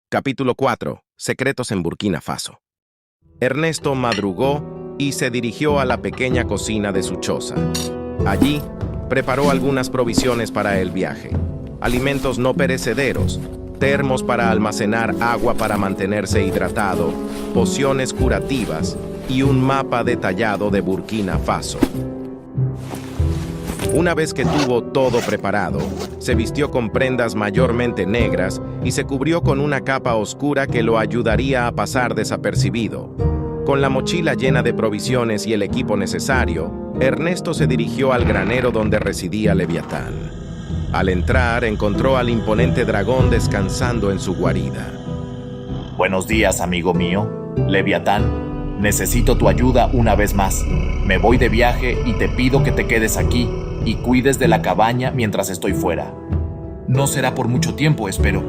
Capítulo 4. Secretos en Burkina Faso. Ernesto madrugó y se dirigió a la pequeña cocina de su choza. Allí, preparó algunas provisiones para el viaje. Alimentos no perecederos, termos para almacenar agua para mantenerse hidratado, pociones curativas y un mapa detallado de Burkina Faso. Una vez que tuvo todo preparado, se vistió con prendas mayormente negras y se cubrió con una capa oscura que lo ayudaría a pasar desapercibido. Con la mochila llena de provisiones y el equipo necesario, Ernesto se dirigió al granero donde residía Leviatán. Al entrar, encontró al imponente dragón descansando en su guarida. Buenos días, amigo mío. Leviatán, necesito tu ayuda una vez más. Me voy de viaje y te pido que te quedes aquí y cuides de la cabaña mientras estoy fuera. No será por mucho tiempo, espero,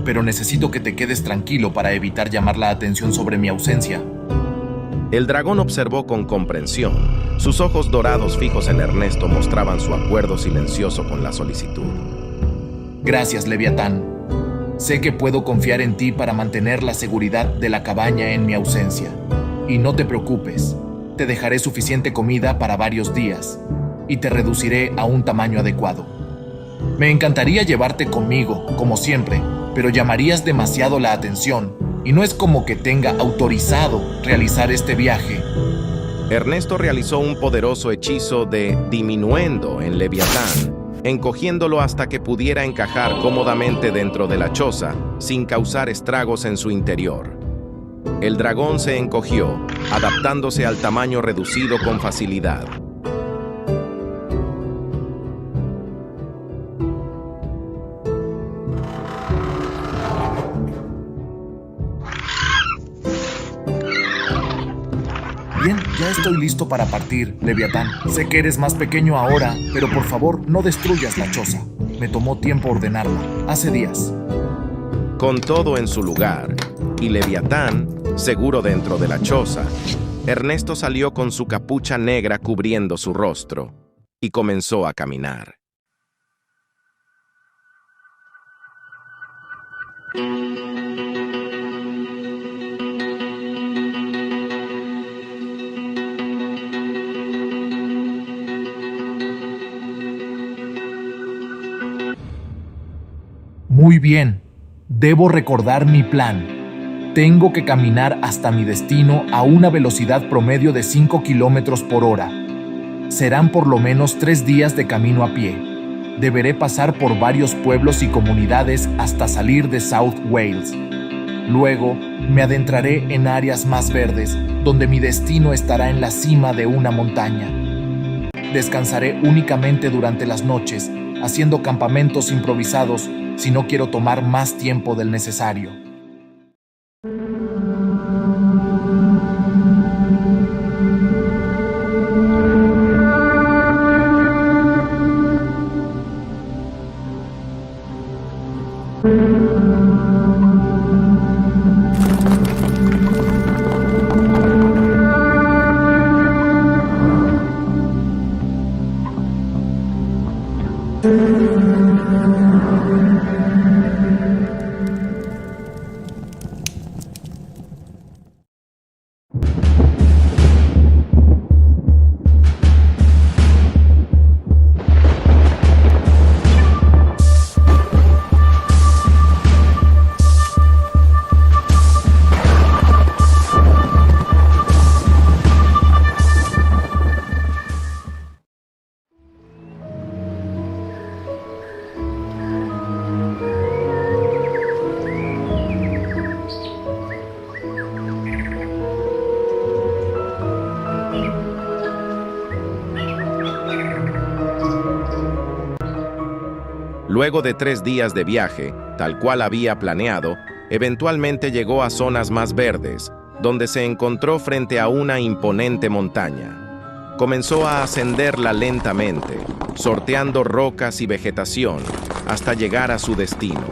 pero necesito que te quedes tranquilo para evitar llamar la atención sobre mi ausencia. El dragón observó con comprensión. Sus ojos dorados fijos en Ernesto mostraban su acuerdo silencioso con la solicitud. Gracias, Leviatán. Sé que puedo confiar en ti para mantener la seguridad de la cabaña en mi ausencia. Y no te preocupes, te dejaré suficiente comida para varios días y te reduciré a un tamaño adecuado. Me encantaría llevarte conmigo, como siempre, pero llamarías demasiado la atención y no es como que tenga autorizado realizar este viaje. Ernesto realizó un poderoso hechizo de diminuendo en Leviatán, encogiéndolo hasta que pudiera encajar cómodamente dentro de la choza sin causar estragos en su interior. El dragón se encogió, adaptándose al tamaño reducido con facilidad. Bien, ya estoy listo para partir, Leviatán. Sé que eres más pequeño ahora, pero por favor no destruyas la choza. Me tomó tiempo ordenarla, hace días. Con todo en su lugar, y Leviatán, seguro dentro de la choza, Ernesto salió con su capucha negra cubriendo su rostro y comenzó a caminar. Muy bien, debo recordar mi plan. Tengo que caminar hasta mi destino a una velocidad promedio de 5 kilómetros por hora. Serán por lo menos 3 días de camino a pie. Deberé pasar por varios pueblos y comunidades hasta salir de South Wales. Luego, me adentraré en áreas más verdes, donde mi destino estará en la cima de una montaña. Descansaré únicamente durante las noches, haciendo campamentos improvisados si no quiero tomar más tiempo del necesario. Luego de 3 días de viaje, tal cual había planeado, eventualmente llegó a zonas más verdes, donde se encontró frente a una imponente montaña. Comenzó a ascenderla lentamente, sorteando rocas y vegetación, hasta llegar a su destino.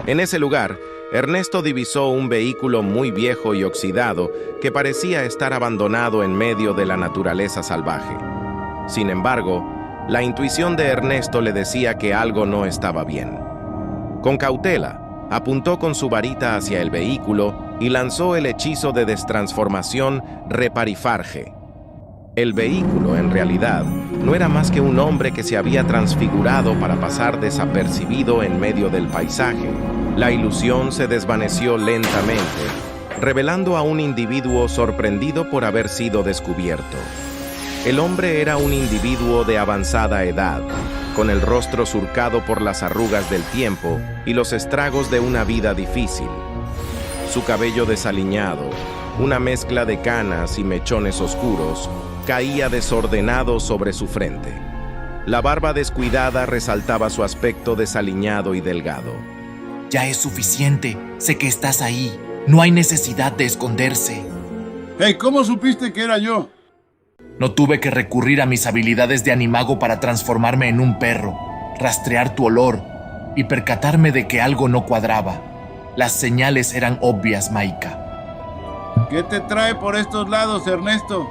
En ese lugar, Ernesto divisó un vehículo muy viejo y oxidado que parecía estar abandonado en medio de la naturaleza salvaje. Sin embargo, la intuición de Ernesto le decía que algo no estaba bien. Con cautela, Apuntó con su varita hacia el vehículo y lanzó el hechizo de destransformación Reparifarge. El vehículo, en realidad, no era más que un hombre que se había transfigurado para pasar desapercibido en medio del paisaje. La ilusión se desvaneció lentamente, revelando a un individuo sorprendido por haber sido descubierto. El hombre era un individuo de avanzada edad, con el rostro surcado por las arrugas del tiempo y los estragos de una vida difícil. Su cabello desaliñado, una mezcla de canas y mechones oscuros, caía desordenado sobre su frente. La barba descuidada resaltaba su aspecto desaliñado y delgado. Ya es suficiente, sé que estás ahí. No hay necesidad de esconderse. Hey, ¿cómo supiste que era yo? No tuve que recurrir a mis habilidades de animago para transformarme en un perro, rastrear tu olor y percatarme de que algo no cuadraba. Las señales eran obvias, Maika. ¿Qué te trae por estos lados, Ernesto?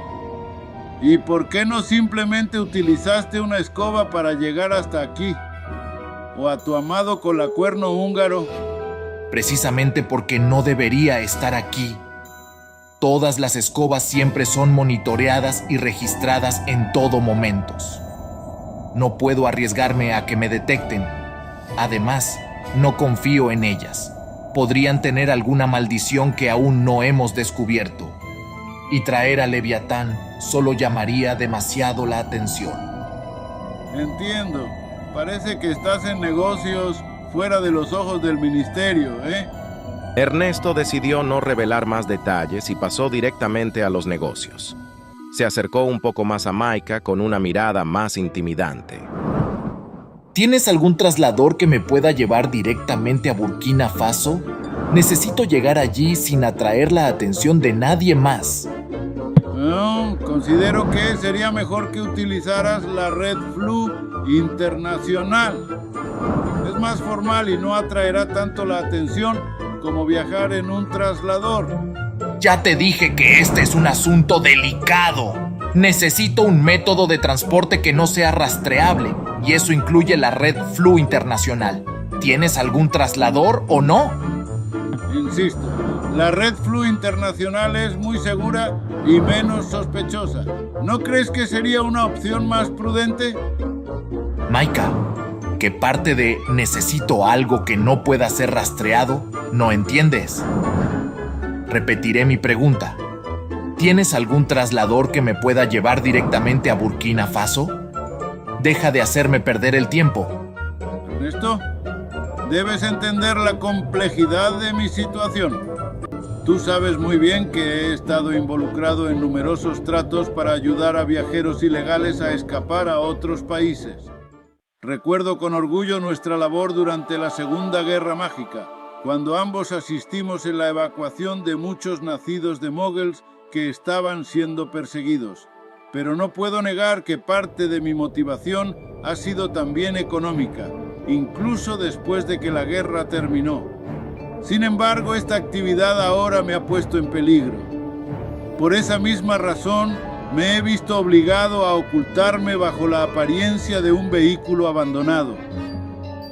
¿Y por qué no simplemente utilizaste una escoba para llegar hasta aquí? ¿O a tu amado colacuerno húngaro? Precisamente porque no debería estar aquí. Todas las escobas siempre son monitoreadas y registradas en todo momento. No puedo arriesgarme a que me detecten. Además, no confío en ellas. Podrían tener alguna maldición que aún no hemos descubierto. Y traer a Leviatán solo llamaría demasiado la atención. Entiendo. Parece que estás en negocios fuera de los ojos del ministerio, ¿eh? Ernesto decidió no revelar más detalles y pasó directamente a los negocios. Se acercó un poco más a Maika con una mirada más intimidante. ¿Tienes algún traslador que me pueda llevar directamente a Burkina Faso? Necesito llegar allí sin atraer la atención de nadie más. No, considero que sería mejor que utilizaras la Red Flu Internacional. Es más formal y no atraerá tanto la atención como viajar en un traslador. Ya te dije que este es un asunto delicado. Necesito un método de transporte que no sea rastreable, y eso incluye la Red Flu Internacional. ¿Tienes algún traslador o no? Insisto, la Red Flu Internacional es muy segura y menos sospechosa. ¿No crees que sería una opción más prudente? Maika, ¿qué parte de necesito algo que no pueda ser rastreado no entiendes? Repetiré mi pregunta. ¿Tienes algún traslador que me pueda llevar directamente a Burkina Faso? Deja de hacerme perder el tiempo. Ernesto, debes entender la complejidad de mi situación. Tú sabes muy bien que he estado involucrado en numerosos tratos para ayudar a viajeros ilegales a escapar a otros países. Recuerdo con orgullo nuestra labor durante la Segunda Guerra Mágica, cuando ambos asistimos en la evacuación de muchos nacidos de Muggles que estaban siendo perseguidos. Pero no puedo negar que parte de mi motivación ha sido también económica, incluso después de que la guerra terminó. Sin embargo, esta actividad ahora me ha puesto en peligro. Por esa misma razón, me he visto obligado a ocultarme bajo la apariencia de un vehículo abandonado.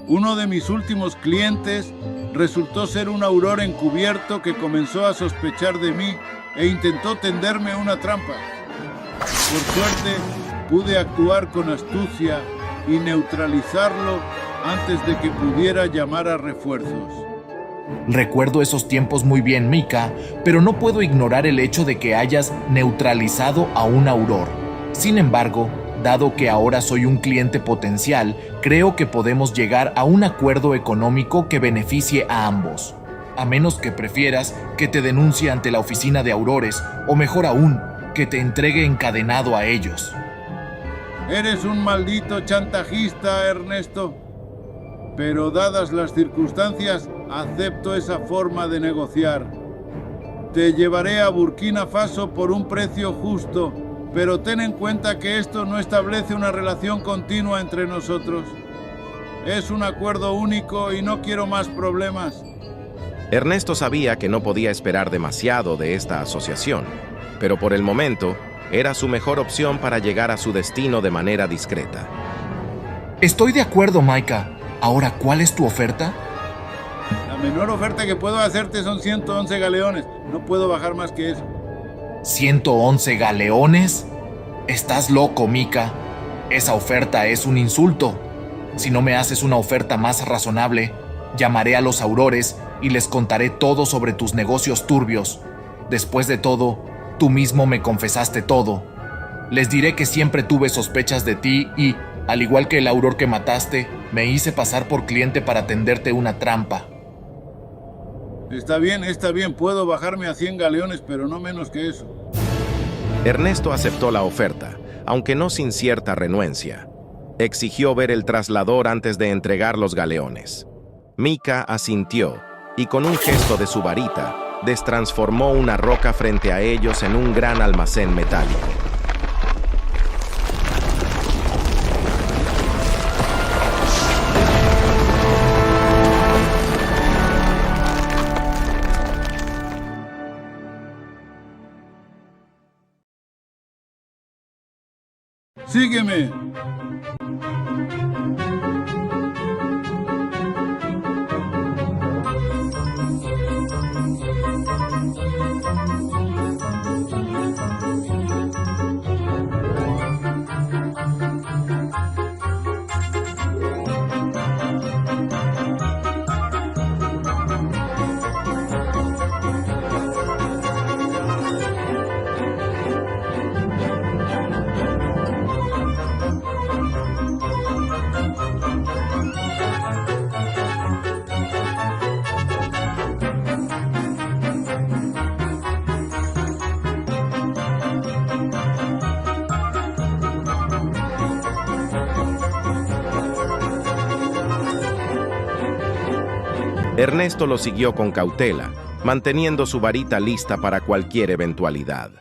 Uno de mis últimos clientes resultó ser un auror encubierto que comenzó a sospechar de mí e intentó tenderme una trampa. Por suerte, pude actuar con astucia y neutralizarlo antes de que pudiera llamar a refuerzos. Recuerdo esos tiempos muy bien, Mika, pero no puedo ignorar el hecho de que hayas neutralizado a un auror. Sin embargo, dado que ahora soy un cliente potencial, creo que podemos llegar a un acuerdo económico que beneficie a ambos. A menos que prefieras que te denuncie ante la oficina de aurores, o mejor aún, que te entregue encadenado a ellos. Eres un maldito chantajista, Ernesto. Pero dadas las circunstancias, acepto esa forma de negociar. Te llevaré a Burkina Faso por un precio justo, pero ten en cuenta que esto no establece una relación continua entre nosotros. Es un acuerdo único y no quiero más problemas. Ernesto sabía que no podía esperar demasiado de esta asociación, pero por el momento era su mejor opción para llegar a su destino de manera discreta. Estoy de acuerdo, Maika. Ahora, ¿cuál es tu oferta? La menor oferta que puedo hacerte son 111 galeones. No puedo bajar más que eso. ¿111 galeones? Estás loco, Mika. Esa oferta es un insulto. Si no me haces una oferta más razonable, llamaré a los aurores y les contaré todo sobre tus negocios turbios. Después de todo, tú mismo me confesaste todo. Les diré que siempre tuve sospechas de ti y, al igual que el auror que mataste, me hice pasar por cliente para tenderte una trampa. Está bien, puedo bajarme a 100 galeones, pero no menos que eso. Ernesto aceptó la oferta, aunque no sin cierta renuencia. Exigió ver el traslador antes de entregar los galeones. Mika asintió y con un gesto de su varita, destransformó una roca frente a ellos en un gran almacén metálico. ¡Sígueme! Ernesto lo siguió con cautela, manteniendo su varita lista para cualquier eventualidad.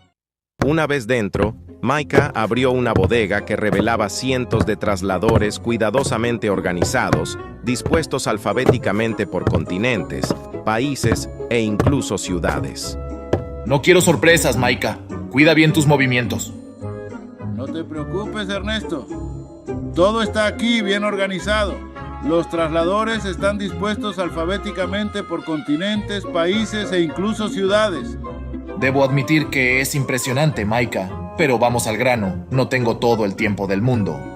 Una vez dentro, Mika abrió una bodega que revelaba cientos de trasladores cuidadosamente organizados, dispuestos alfabéticamente por continentes, países e incluso ciudades. No quiero sorpresas, Mika. Cuida bien tus movimientos. No te preocupes, Ernesto. Todo está aquí bien organizado. Los trasladores están dispuestos alfabéticamente por continentes, países e incluso ciudades. Debo admitir que es impresionante, Mika, pero vamos al grano. No tengo todo el tiempo del mundo.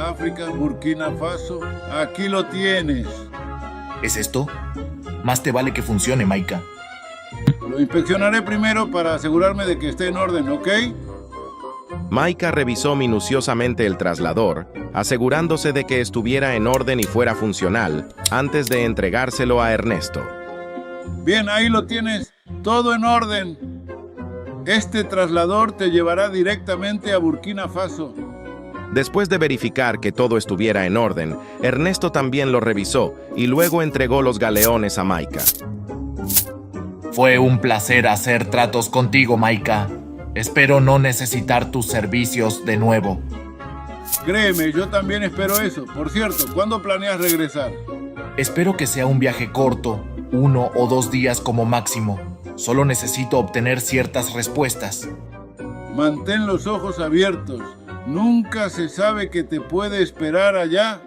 África, Burkina Faso, aquí lo tienes. ¿Es esto? Más te vale que funcione, Mika. Lo inspeccionaré primero para asegurarme de que esté en orden, ¿ok? Mika revisó minuciosamente el traslador, asegurándose de que estuviera en orden y fuera funcional, antes de entregárselo a Ernesto. Bien, ahí lo tienes. Todo en orden. Este traslador te llevará directamente a Burkina Faso. Después de verificar que todo estuviera en orden, Ernesto también lo revisó y luego entregó los galeones a Mika. Fue un placer hacer tratos contigo, Mika. Espero no necesitar tus servicios de nuevo. Créeme, yo también espero eso. Por cierto, ¿cuándo planeas regresar? Espero que sea un viaje corto, 1 o 2 días como máximo. Solo necesito obtener ciertas respuestas. Mantén los ojos abiertos. Nunca se sabe qué te puede esperar allá.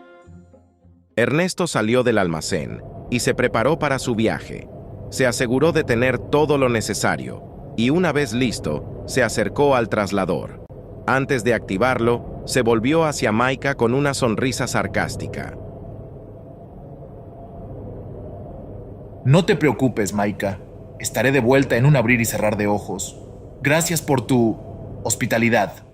Ernesto salió del almacén y se preparó para su viaje. Se aseguró de tener todo lo necesario y una vez listo, se acercó al traslador. Antes de activarlo, se volvió hacia Mika con una sonrisa sarcástica. No te preocupes, Mika. Estaré de vuelta en un abrir y cerrar de ojos. Gracias por tu hospitalidad.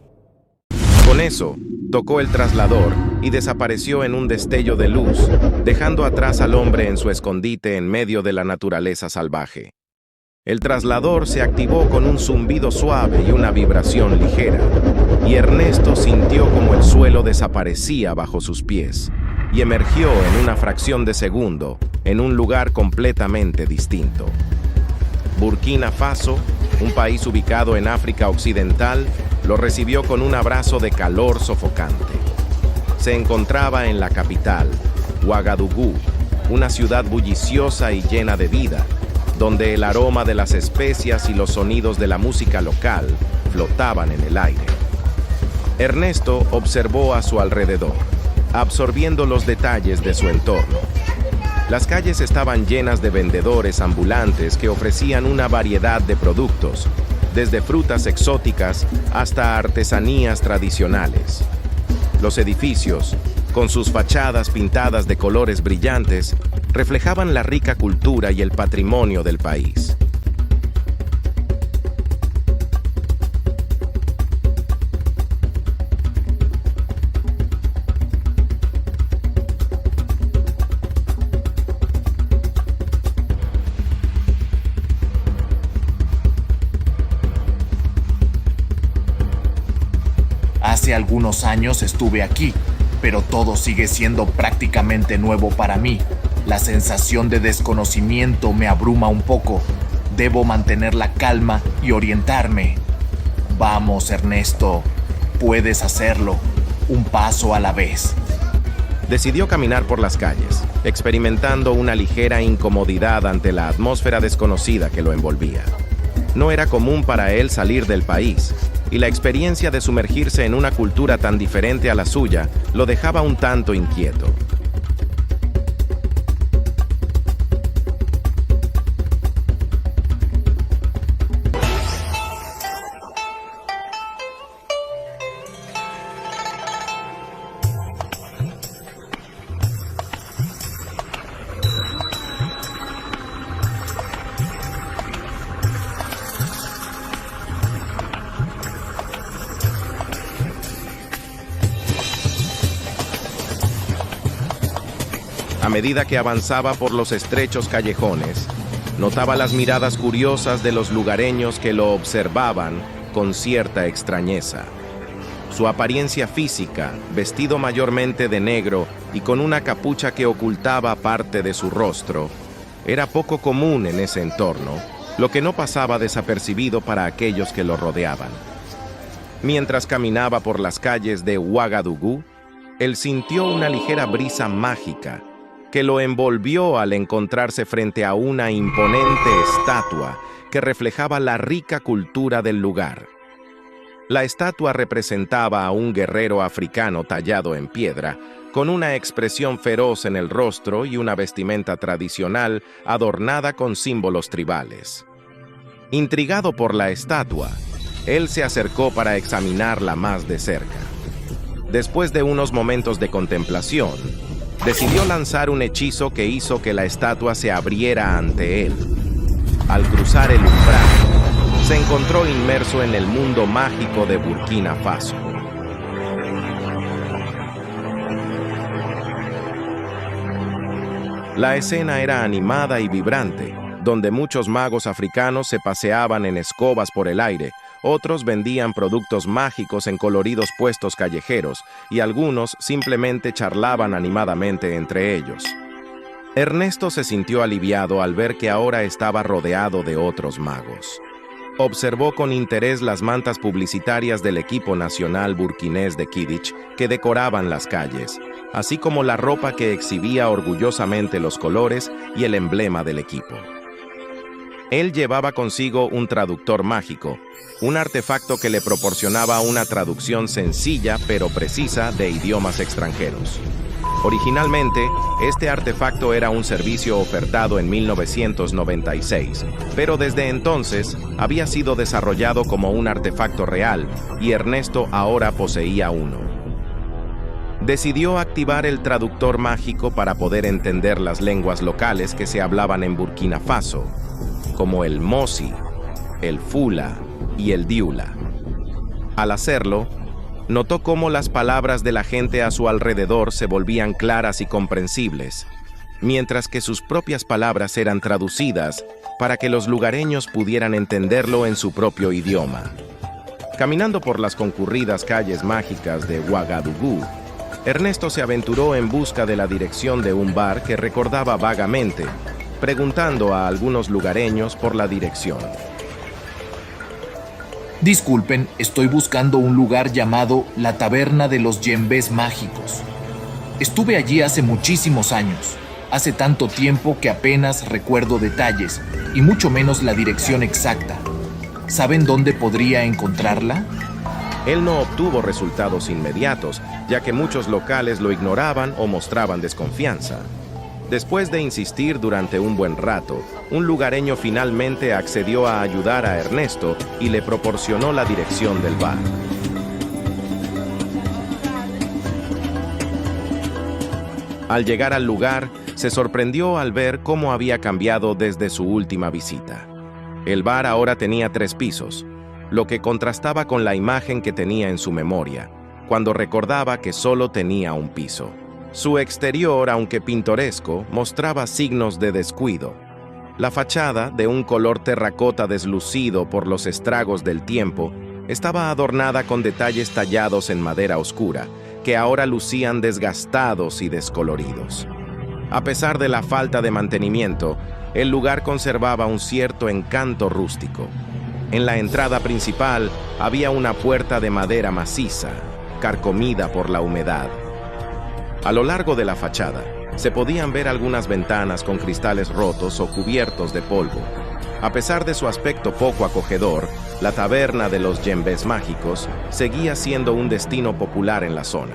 Con eso, tocó el traslador y desapareció en un destello de luz, dejando atrás al hombre en su escondite en medio de la naturaleza salvaje. El traslador se activó con un zumbido suave y una vibración ligera, y Ernesto sintió como el suelo desaparecía bajo sus pies, y emergió en una fracción de segundo, en un lugar completamente distinto. Burkina Faso, un país ubicado en África Occidental, lo recibió con un abrazo de calor sofocante. Se encontraba en la capital, Ouagadougou, una ciudad bulliciosa y llena de vida, donde el aroma de las especias y los sonidos de la música local flotaban en el aire. Ernesto observó a su alrededor, absorbiendo los detalles de su entorno. Las calles estaban llenas de vendedores ambulantes que ofrecían una variedad de productos, desde frutas exóticas hasta artesanías tradicionales. Los edificios, con sus fachadas pintadas de colores brillantes, reflejaban la rica cultura y el patrimonio del país. Hace algunos años estuve aquí, pero todo sigue siendo prácticamente nuevo para mí. La sensación de desconocimiento me abruma un poco. Debo mantener la calma y orientarme. Vamos, Ernesto, puedes hacerlo, un paso a la vez. Decidió caminar por las calles, experimentando una ligera incomodidad ante la atmósfera desconocida que lo envolvía. No era común para él salir del país, y la experiencia de sumergirse en una cultura tan diferente a la suya lo dejaba un tanto inquieto. A medida que avanzaba por los estrechos callejones, notaba las miradas curiosas de los lugareños que lo observaban con cierta extrañeza. Su apariencia física, vestido mayormente de negro y con una capucha que ocultaba parte de su rostro, era poco común en ese entorno, lo que no pasaba desapercibido para aquellos que lo rodeaban. Mientras caminaba por las calles de Ouagadougou, él sintió una ligera brisa mágica que lo envolvió al encontrarse frente a una imponente estatua que reflejaba la rica cultura del lugar. La estatua representaba a un guerrero africano tallado en piedra, con una expresión feroz en el rostro y una vestimenta tradicional adornada con símbolos tribales. Intrigado por la estatua, él se acercó para examinarla más de cerca. Después de unos momentos de contemplación, decidió lanzar un hechizo que hizo que la estatua se abriera ante él. Al cruzar el umbral, se encontró inmerso en el mundo mágico de Burkina Faso. La escena era animada y vibrante, donde muchos magos africanos se paseaban en escobas por el aire, otros vendían productos mágicos en coloridos puestos callejeros y algunos simplemente charlaban animadamente entre ellos. Ernesto se sintió aliviado al ver que ahora estaba rodeado de otros magos. Observó con interés las mantas publicitarias del equipo nacional burkinés de Quidditch que decoraban las calles, así como la ropa que exhibía orgullosamente los colores y el emblema del equipo. Él llevaba consigo un traductor mágico, un artefacto que le proporcionaba una traducción sencilla pero precisa de idiomas extranjeros. Originalmente, este artefacto era un servicio ofertado en 1996, pero desde entonces había sido desarrollado como un artefacto real y Ernesto ahora poseía uno. Decidió activar el traductor mágico para poder entender las lenguas locales que se hablaban en Burkina Faso, como el Mosi, el Fula y el Dioula. Al hacerlo, notó cómo las palabras de la gente a su alrededor se volvían claras y comprensibles, mientras que sus propias palabras eran traducidas para que los lugareños pudieran entenderlo en su propio idioma. Caminando por las concurridas calles mágicas de Ouagadougou, Ernesto se aventuró en busca de la dirección de un bar que recordaba vagamente, preguntando a algunos lugareños por la dirección. Disculpen, estoy buscando un lugar llamado la Taberna de los Yembés Mágicos. Estuve allí hace muchísimos años, hace tanto tiempo que apenas recuerdo detalles y mucho menos la dirección exacta. ¿Saben dónde podría encontrarla? Él no obtuvo resultados inmediatos, ya que muchos locales lo ignoraban o mostraban desconfianza. Después de insistir durante un buen rato, un lugareño finalmente accedió a ayudar a Ernesto y le proporcionó la dirección del bar. Al llegar al lugar, se sorprendió al ver cómo había cambiado desde su última visita. El bar ahora tenía 3 pisos, lo que contrastaba con la imagen que tenía en su memoria, cuando recordaba que solo tenía un piso. Su exterior, aunque pintoresco, mostraba signos de descuido. La fachada, de un color terracota deslucido por los estragos del tiempo, estaba adornada con detalles tallados en madera oscura, que ahora lucían desgastados y descoloridos. A pesar de la falta de mantenimiento, el lugar conservaba un cierto encanto rústico. En la entrada principal había una puerta de madera maciza, carcomida por la humedad. A lo largo de la fachada, se podían ver algunas ventanas con cristales rotos o cubiertos de polvo. A pesar de su aspecto poco acogedor, la Taberna de los Yembés Mágicos seguía siendo un destino popular en la zona.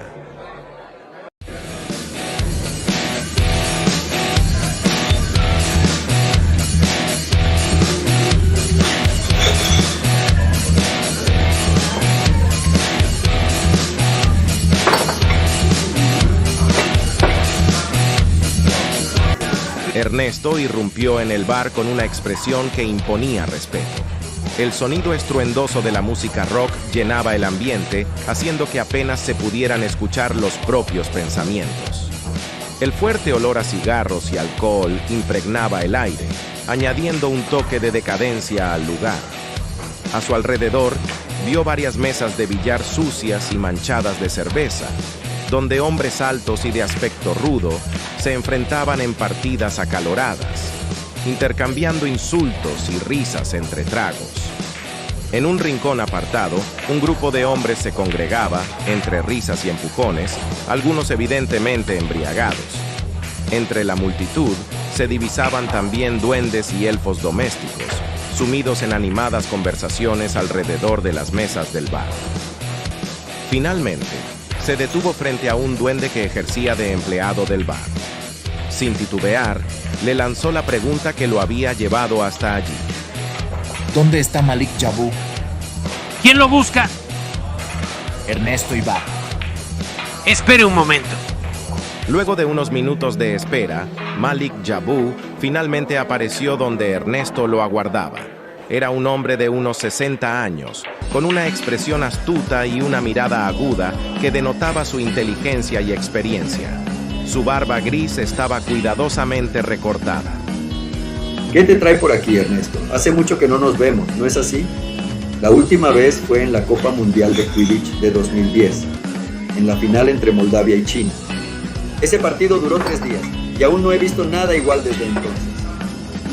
Ernesto irrumpió en el bar con una expresión que imponía respeto. El sonido estruendoso de la música rock llenaba el ambiente, haciendo que apenas se pudieran escuchar los propios pensamientos. El fuerte olor a cigarros y alcohol impregnaba el aire, añadiendo un toque de decadencia al lugar. A su alrededor, vio varias mesas de billar sucias y manchadas de cerveza, donde hombres altos y de aspecto rudo se enfrentaban en partidas acaloradas, intercambiando insultos y risas entre tragos. En un rincón apartado, un grupo de hombres se congregaba, entre risas y empujones, algunos evidentemente embriagados. Entre la multitud se divisaban también duendes y elfos domésticos, sumidos en animadas conversaciones alrededor de las mesas del bar. Finalmente, se detuvo frente a un duende que ejercía de empleado del bar. Sin titubear, le lanzó la pregunta que lo había llevado hasta allí. ¿Dónde está Malik Jabu? ¿Quién lo busca? Ernesto Ibar. Espere un momento. Luego de unos minutos de espera, Malik Jabu finalmente apareció donde Ernesto lo aguardaba. Era un hombre de unos 60 años, con una expresión astuta y una mirada aguda que denotaba su inteligencia y experiencia. Su barba gris estaba cuidadosamente recortada. ¿Qué te trae por aquí, Ernesto? Hace mucho que no nos vemos, ¿no es así? La última vez fue en la Copa Mundial de Quidditch de 2010, en la final entre Moldavia y China. Ese partido duró 3 días y aún no he visto nada igual desde entonces.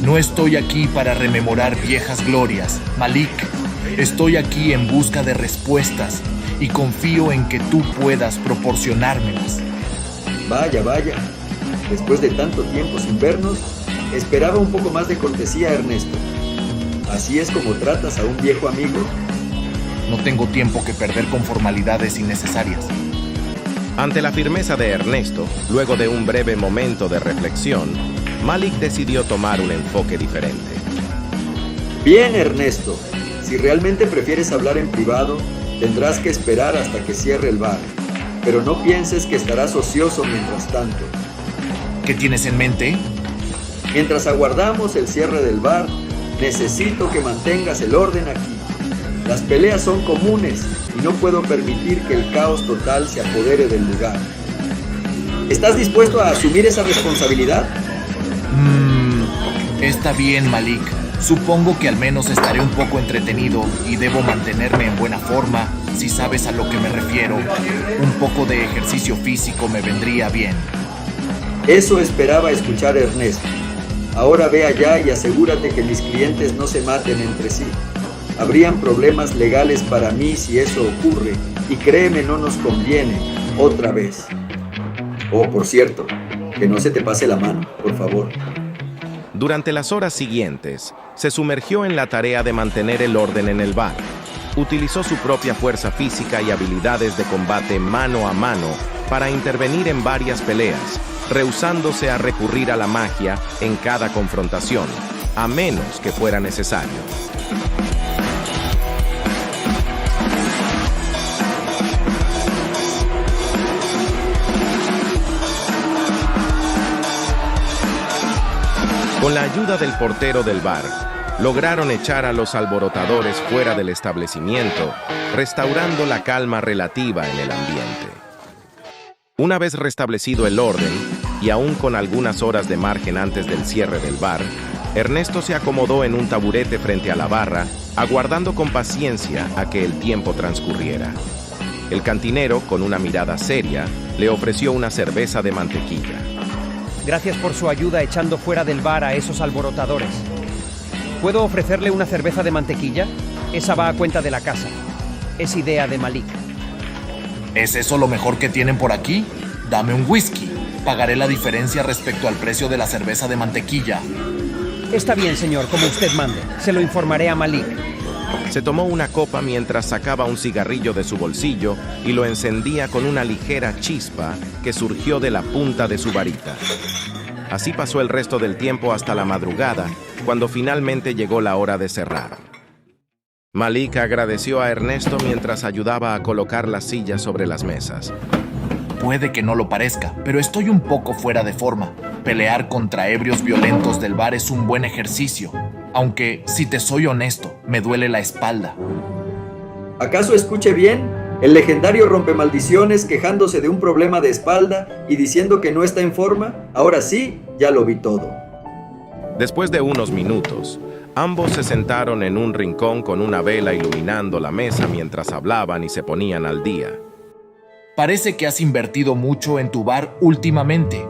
No estoy aquí para rememorar viejas glorias, Malik. Estoy aquí en busca de respuestas y confío en que tú puedas proporcionármelas. Vaya, vaya. Después de tanto tiempo sin vernos, esperaba un poco más de cortesía, Ernesto. ¿Así es como tratas a un viejo amigo? No tengo tiempo que perder con formalidades innecesarias. Ante la firmeza de Ernesto, luego de un breve momento de reflexión, Malik decidió tomar un enfoque diferente. Bien, Ernesto. Si realmente prefieres hablar en privado, tendrás que esperar hasta que cierre el bar. Pero no pienses que estarás ocioso mientras tanto. ¿Qué tienes en mente? Mientras aguardamos el cierre del bar, necesito que mantengas el orden aquí. Las peleas son comunes y no puedo permitir que el caos total se apodere del lugar. ¿Estás dispuesto a asumir esa responsabilidad? Está bien, Malik. Supongo que al menos estaré un poco entretenido y debo mantenerme en buena forma, si sabes a lo que me refiero. Un poco de ejercicio físico me vendría bien. Eso esperaba escuchar, Ernesto. Ahora ve allá y asegúrate que mis clientes no se maten entre sí. Habrían problemas legales para mí si eso ocurre, y créeme, no nos conviene, otra vez. Oh, por cierto, que no se te pase la mano, por favor. Durante las horas siguientes, se sumergió en la tarea de mantener el orden en el bar. Utilizó su propia fuerza física y habilidades de combate mano a mano para intervenir en varias peleas, rehusándose a recurrir a la magia en cada confrontación, a menos que fuera necesario. Con la ayuda del portero del bar, lograron echar a los alborotadores fuera del establecimiento, restaurando la calma relativa en el ambiente. Una vez restablecido el orden, y aún con algunas horas de margen antes del cierre del bar, Ernesto se acomodó en un taburete frente a la barra, aguardando con paciencia a que el tiempo transcurriera. El cantinero, con una mirada seria, le ofreció una cerveza de mantequilla. Gracias por su ayuda echando fuera del bar a esos alborotadores. ¿Puedo ofrecerle una cerveza de mantequilla? Esa va a cuenta de la casa. Es idea de Malik. ¿Es eso lo mejor que tienen por aquí? Dame un whisky. Pagaré la diferencia respecto al precio de la cerveza de mantequilla. Está bien, señor, como usted mande. Se lo informaré a Malik. Se tomó una copa mientras sacaba un cigarrillo de su bolsillo y lo encendía con una ligera chispa que surgió de la punta de su varita. Así pasó el resto del tiempo hasta la madrugada, cuando finalmente llegó la hora de cerrar. Malik agradeció a Ernesto mientras ayudaba a colocar las sillas sobre las mesas. Puede que no lo parezca, pero estoy un poco fuera de forma. Pelear contra ebrios violentos del bar es un buen ejercicio, aunque, si te soy honesto, me duele la espalda. ¿Acaso escuche bien? El legendario rompemaldiciones quejándose de un problema de espalda y diciendo que no está en forma. Ahora sí, ya lo vi todo. Después de unos minutos, ambos se sentaron en un rincón con una vela iluminando la mesa mientras hablaban y se ponían al día. Parece que has invertido mucho en tu bar últimamente.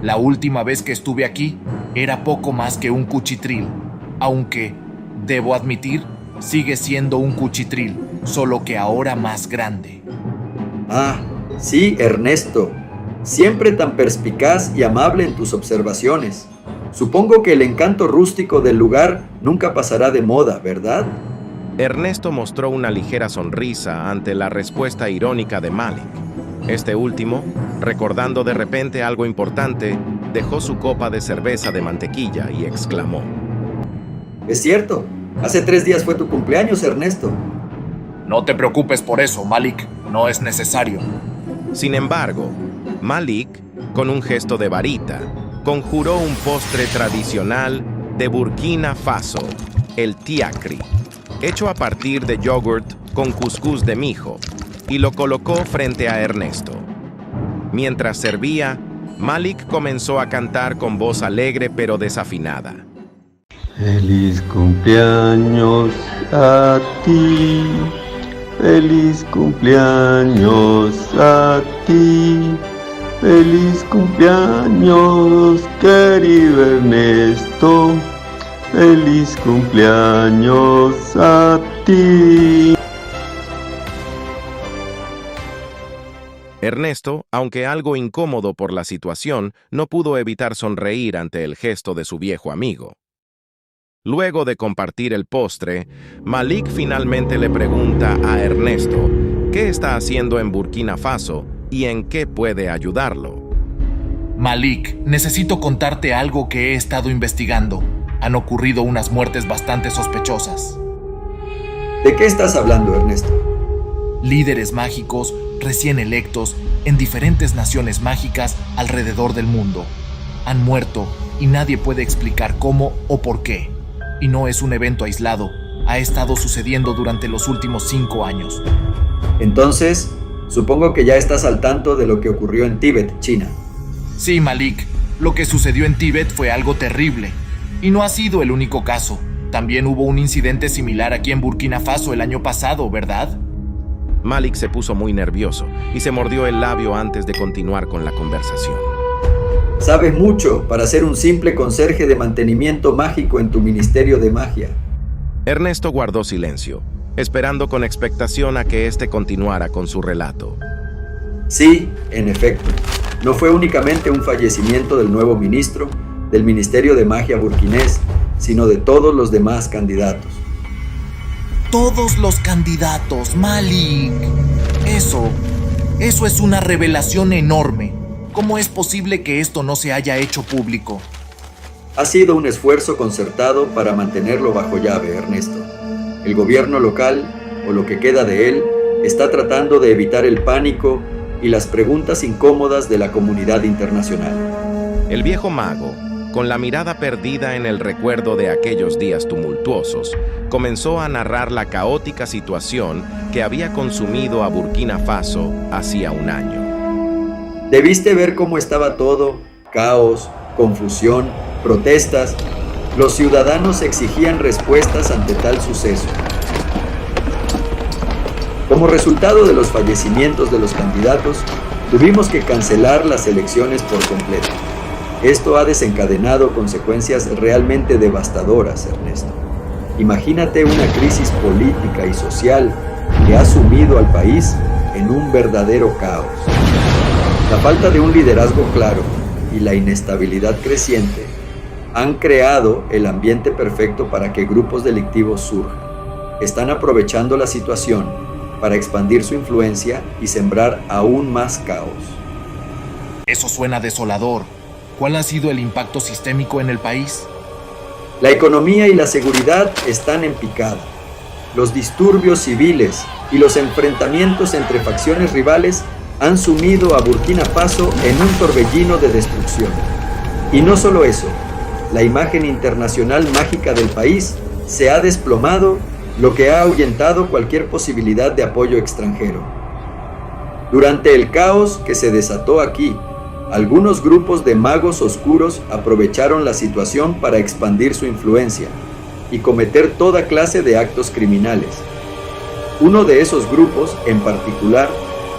La última vez que estuve aquí era poco más que un cuchitril, aunque, debo admitir, sigue siendo un cuchitril, solo que ahora más grande. Ah, sí, Ernesto. Siempre tan perspicaz y amable en tus observaciones. Supongo que el encanto rústico del lugar nunca pasará de moda, ¿verdad? Ernesto mostró una ligera sonrisa ante la respuesta irónica de Malik. Este último, recordando de repente algo importante, dejó su copa de cerveza de mantequilla y exclamó: Es cierto, hace 3 días fue tu cumpleaños, Ernesto. No te preocupes por eso, Malik, no es necesario. Sin embargo, Malik, con un gesto de varita, conjuró un postre tradicional de Burkina Faso, el tiakri, hecho a partir de yogurt con cuscús de mijo, y lo colocó frente a Ernesto. Mientras servía, Malik comenzó a cantar con voz alegre pero desafinada. Feliz cumpleaños a ti, feliz cumpleaños a ti, feliz cumpleaños querido Ernesto, feliz cumpleaños a ti. Ernesto, aunque algo incómodo por la situación, no pudo evitar sonreír ante el gesto de su viejo amigo. Luego de compartir el postre, Malik finalmente le pregunta a Ernesto qué está haciendo en Burkina Faso y en qué puede ayudarlo. Malik, necesito contarte algo que he estado investigando. Han ocurrido unas muertes bastante sospechosas. ¿De qué estás hablando, Ernesto? Líderes mágicos, recién electos, en diferentes naciones mágicas alrededor del mundo. Han muerto y nadie puede explicar cómo o por qué. Y no es un evento aislado, ha estado sucediendo durante los últimos 5 años. Entonces, supongo que ya estás al tanto de lo que ocurrió en Tíbet, China. Sí, Malik, lo que sucedió en Tíbet fue algo terrible. Y no ha sido el único caso. También hubo un incidente similar aquí en Burkina Faso el año pasado, ¿verdad? Malik se puso muy nervioso y se mordió el labio antes de continuar con la conversación. Sabes mucho para ser un simple conserje de mantenimiento mágico en tu ministerio de magia. Ernesto guardó silencio, esperando con expectación a que éste continuara con su relato. Sí, en efecto, no fue únicamente un fallecimiento del nuevo ministro del Ministerio de Magia burkinés, sino de todos los demás candidatos. Todos los candidatos, Malik. Eso es una revelación enorme. ¿Cómo es posible que esto no se haya hecho público? Ha sido un esfuerzo concertado para mantenerlo bajo llave, Ernesto. El gobierno local, o lo que queda de él, está tratando de evitar el pánico y las preguntas incómodas de la comunidad internacional. El viejo mago, con la mirada perdida en el recuerdo de aquellos días tumultuosos, comenzó a narrar la caótica situación que había consumido a Burkina Faso hacía un año. Debiste ver cómo estaba todo: caos, confusión, protestas. Los ciudadanos exigían respuestas ante tal suceso. Como resultado de los fallecimientos de los candidatos, tuvimos que cancelar las elecciones por completo. Esto ha desencadenado consecuencias realmente devastadoras, Ernesto. Imagínate una crisis política y social que ha sumido al país en un verdadero caos. La falta de un liderazgo claro y la inestabilidad creciente han creado el ambiente perfecto para que grupos delictivos surjan. Están aprovechando la situación para expandir su influencia y sembrar aún más caos. Eso suena desolador. ¿Cuál ha sido el impacto sistémico en el país? La economía y la seguridad están en picada. Los disturbios civiles y los enfrentamientos entre facciones rivales han sumido a Burkina Faso en un torbellino de destrucción. Y no solo eso, la imagen internacional mágica del país se ha desplomado, lo que ha ahuyentado cualquier posibilidad de apoyo extranjero. Durante el caos que se desató aquí, algunos grupos de magos oscuros aprovecharon la situación para expandir su influencia y cometer toda clase de actos criminales. Uno de esos grupos, en particular,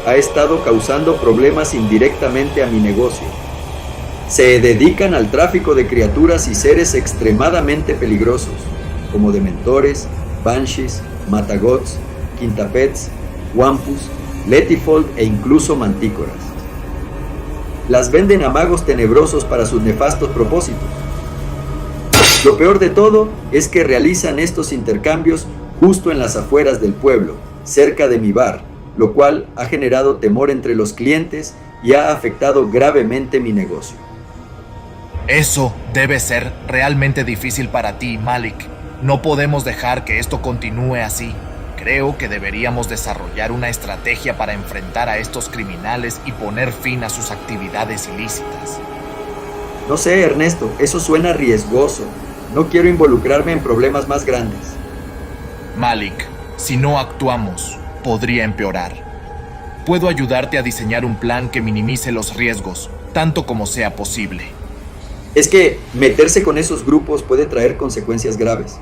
ha estado causando problemas indirectamente a mi negocio. Se dedican al tráfico de criaturas y seres extremadamente peligrosos, como dementores, banshees, matagots, quintapets, wampus, letifold e incluso mantícoras. Las venden a magos tenebrosos para sus nefastos propósitos. Lo peor de todo es que realizan estos intercambios justo en las afueras del pueblo, cerca de mi bar, lo cual ha generado temor entre los clientes y ha afectado gravemente mi negocio. Eso debe ser realmente difícil para ti, Malik. No podemos dejar que esto continúe así. Creo que deberíamos desarrollar una estrategia para enfrentar a estos criminales y poner fin a sus actividades ilícitas. No sé, Ernesto, eso suena riesgoso. No quiero involucrarme en problemas más grandes. Malik, si no actuamos, podría empeorar. Puedo ayudarte a diseñar un plan que minimice los riesgos, tanto como sea posible. Es que meterse con esos grupos puede traer consecuencias graves.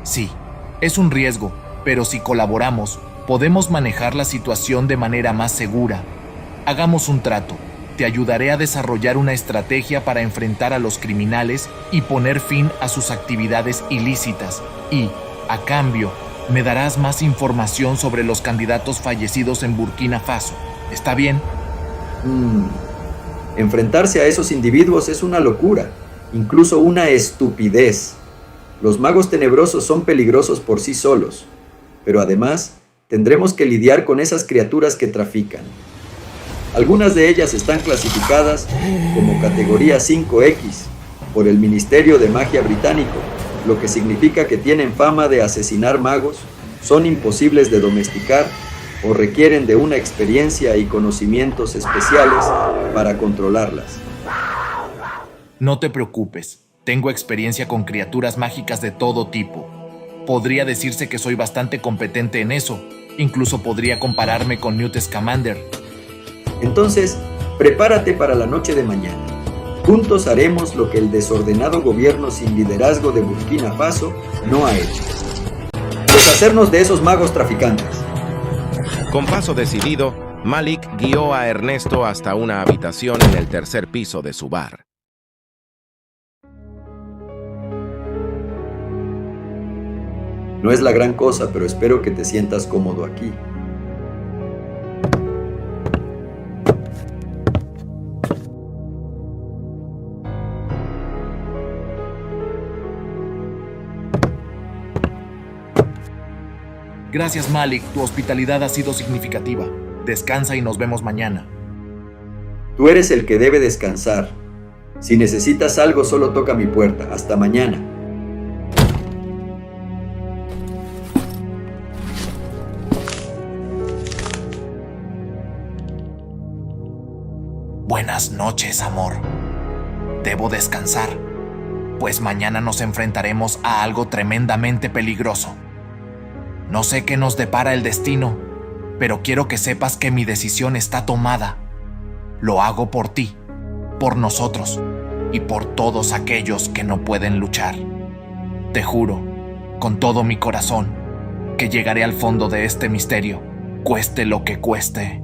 Sí, es un riesgo, pero si colaboramos, podemos manejar la situación de manera más segura. Hagamos un trato. Te ayudaré a desarrollar una estrategia para enfrentar a los criminales y poner fin a sus actividades ilícitas. Y, a cambio, me darás más información sobre los candidatos fallecidos en Burkina Faso. ¿Está bien? Enfrentarse a esos individuos es una locura, incluso una estupidez. Los magos tenebrosos son peligrosos por sí solos, pero además tendremos que lidiar con esas criaturas que trafican. Algunas de ellas están clasificadas como categoría 5X por el Ministerio de Magia británico, lo que significa que tienen fama de asesinar magos, son imposibles de domesticar o requieren de una experiencia y conocimientos especiales para controlarlas. No te preocupes, tengo experiencia con criaturas mágicas de todo tipo. Podría decirse que soy bastante competente en eso, incluso podría compararme con Newt Scamander. Entonces, prepárate para la noche de mañana. Juntos haremos lo que el desordenado gobierno sin liderazgo de Burkina Faso no ha hecho: deshacernos de esos magos traficantes. Con paso decidido, Malik guió a Ernesto hasta una habitación en el tercer piso de su bar. No es la gran cosa, pero espero que te sientas cómodo aquí. Gracias, Malik. Tu hospitalidad ha sido significativa. Descansa y nos vemos mañana. Tú eres el que debe descansar. Si necesitas algo, solo toca mi puerta. Hasta mañana. Buenas noches, amor. Debo descansar, pues mañana nos enfrentaremos a algo tremendamente peligroso. No sé qué nos depara el destino, pero quiero que sepas que mi decisión está tomada. Lo hago por ti, por nosotros y por todos aquellos que no pueden luchar. Te juro, con todo mi corazón, que llegaré al fondo de este misterio, cueste lo que cueste.